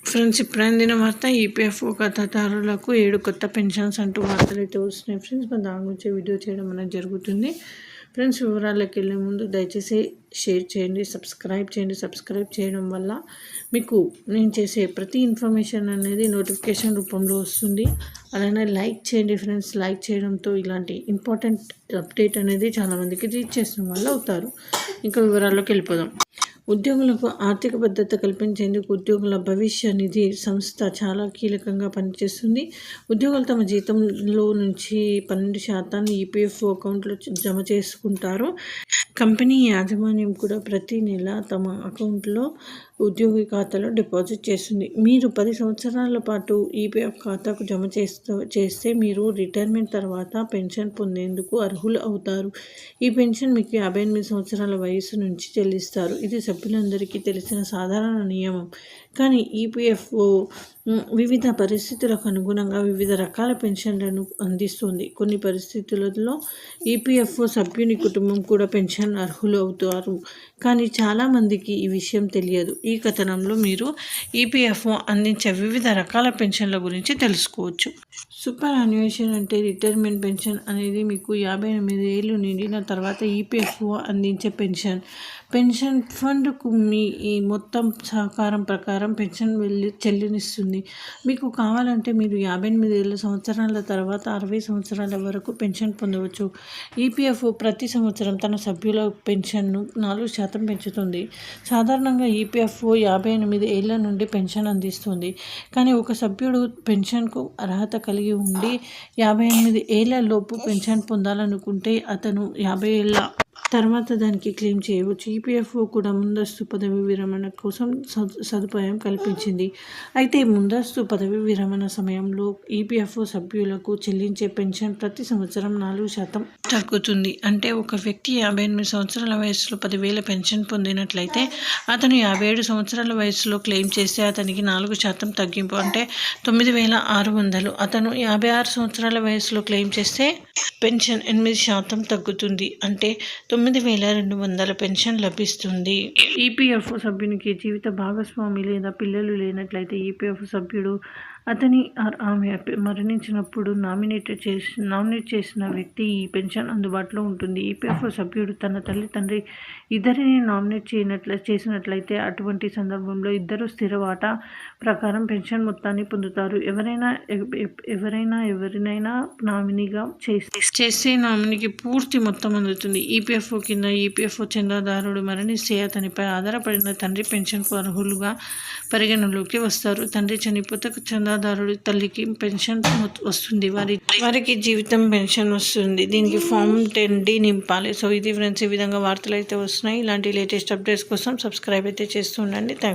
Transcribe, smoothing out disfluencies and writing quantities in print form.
Friends, ఇప్పుడు అందిన వార్త ఈపీఎఫ్ఓ ఖాతాదారులకు 7 కొత్త పెన్షన్స్ అంటూ వార్తలు అయితే వస్తున్నాయి. ఫ్రెండ్స్, మన దాని గురించి వీడియో చేయడం అనేది జరుగుతుంది. ఫ్రెండ్స్, వివరాలకు వెళ్ళే ముందు దయచేసి షేర్ చేయండి, సబ్స్క్రైబ్ చేయడం వల్ల మీకు నేను చేసే ప్రతి ఇన్ఫర్మేషన్ అనేది నోటిఫికేషన్ రూపంలో వస్తుంది. అలానే లైక్ చేయండి ఫ్రెండ్స్. లైక్ చేయడంతో ఇలాంటి ఇంపార్టెంట్ అప్డేట్ అనేది చాలామందికి రీచ్ చేసిన వాళ్ళు అవుతారు. ఇంకా వివరాల్లోకి వెళ్ళిపోదాం. ఉద్యోగులకు ఆర్థిక భద్రత కల్పించేందుకు ఉద్యోగుల భవిష్య నిధి సంస్థ చాలా కీలకంగా పనిచేస్తుంది. ఉద్యోగులు తమ జీతంలో నుంచి 12% ఈపీఎఫ్ఓ అకౌంట్లో జమ చేసుకుంటారు. కంపెనీ యాజమాన్యం కూడా ప్రతి నెల తమ అకౌంట్లో ఉద్యోగి ఖాతాలో డిపాజిట్ చేస్తుంది. మీరు 10 సంవత్సరాల పాటు ఈపీఎఫ్ ఖాతాకు జమ చేస్తే మీరు రిటైర్మెంట్ తర్వాత పెన్షన్ పొందేందుకు అర్హులు అవుతారు. ఈ పెన్షన్ మీకు 58 సంవత్సరాల వయసు నుంచి చెల్లిస్తారు. ఇది సభ్యులందరికీ తెలిసిన సాధారణ నియమం. కానీ ఈపీఎఫ్ఓ వివిధ పరిస్థితులకు అనుగుణంగా వివిధ రకాల పెన్షన్లను అందిస్తుంది. కొన్ని పరిస్థితులలో ఈపీఎఫ్ఓ సభ్యుని కుటుంబం కూడా పెన్షన్ అర్హులు అవుతారు. కానీ చాలామందికి ఈ విషయం తెలియదు. ఈ కథనంలో మీరు ఈపీఎఫ్ఓ అందించే వివిధ రకాల పెన్షన్ల గురించి తెలుసుకోవచ్చు. సూపర్ అన్యుయేషన్ అంటే రిటైర్మెంట్ పెన్షన్ అనేది మీకు 58 ఏళ్ళు నిండిన తర్వాత ఈపీఎఫ్ఓ అందించే పెన్షన్. పెన్షన్ ఫండ్కు మీ ఈ మొత్తం సహకారం ప్రకారం పెన్షన్ చెల్లినిస్తుంది. మీకు కావాలంటే మీరు 58 సంవత్సరాల తర్వాత 60 సంవత్సరాల వరకు పెన్షన్ పొందవచ్చు. ఈపీఎఫ్ఓ ప్రతి సంవత్సరం తన సభ్యుల పెన్షన్ను 4% పెంచుతుంది. సాధారణంగా ఈపీఎఫ్ఓ 58 ఏళ్ల నుండి పెన్షన్ అందిస్తుంది. కానీ ఒక సభ్యుడు పెన్షన్కు అర్హత కలిగి ఉండి 58 ఏళ్ల లోపు పెన్షన్ పొందాలనుకుంటే అతను 50 ఏళ్ల తర్వాత దానికి క్లెయిమ్ చేయవచ్చు. ఈపీఎఫ్ఓ కూడా ముందస్తు పదవి విరమణ కోసం సదుపాయం కల్పించింది. అయితే ముందస్తు పదవి విరమణ సమయంలో ఈపీఎఫ్ఓ సభ్యులకు చెల్లించే పెన్షన్ ప్రతి సంవత్సరం 4% తగ్గుతుంది. అంటే ఒక వ్యక్తి 58 సంవత్సరాల వయసులో 10,000 పెన్షన్ పొందినట్లయితే అతను 57 సంవత్సరాల వయసులో క్లెయిమ్ చేస్తే అతనికి 4% తగ్గింపు అంటే 9,600. అతను 56 సంవత్సరాల వయసులో క్లెయిమ్ చేస్తే పెన్షన్ 8% తగ్గుతుంది. అంటే 9,200 పెన్షన్ లభిస్తుంది. ఈపీఎఫ్ఓ సభ్యునికి జీవిత భాగస్వామి లేదా పిల్లలు లేనట్లయితే ఈపీఎఫ్ఓ సభ్యుడు అతని ఆమె మరణించినప్పుడు నామినేట్ చేసిన వ్యక్తి ఈ పెన్షన్ అందుబాటులో ఉంటుంది. ఈపీఎఫ్ఓ సభ్యుడు తన తండ్రి ఇద్దరిని నామినేట్ చేసినట్లయితే అటువంటి సందర్భంలో ఇద్దరు స్థిర వాటా ప్రకారం పెన్షన్ మొత్తాన్ని పొందుతారు. ఎవరినైనా నామినీగా చేస్తే నామినీకి పూర్తి మొత్తం అందుతుంది. ఈపీఎఫ్ఓ కింద ఈపీఎఫ్ఓ చందాదారుడు మరణిస్తే అతనిపై ఆధారపడిన తండ్రి పెన్షన్కు అర్హులుగా పరిగణలోకి వస్తారు. తండ్రి చనిపోతే చందాదారుడి తల్లికి పెన్షన్ వస్తుంది. వారికి జీవితం పెన్షన్ వస్తుంది. దీనికి ఫామ్ 10D నింపాలి. సో ఇది ఫ్రెండ్స్, ఈ విధంగా వార్తలు అయితే వస్తున్నాయి. ఇలాంటి లేటెస్ట్ అప్డేట్స్ కోసం సబ్స్క్రైబ్ అయితే చేస్తూ ఉండండి. థ్యాంక్స్.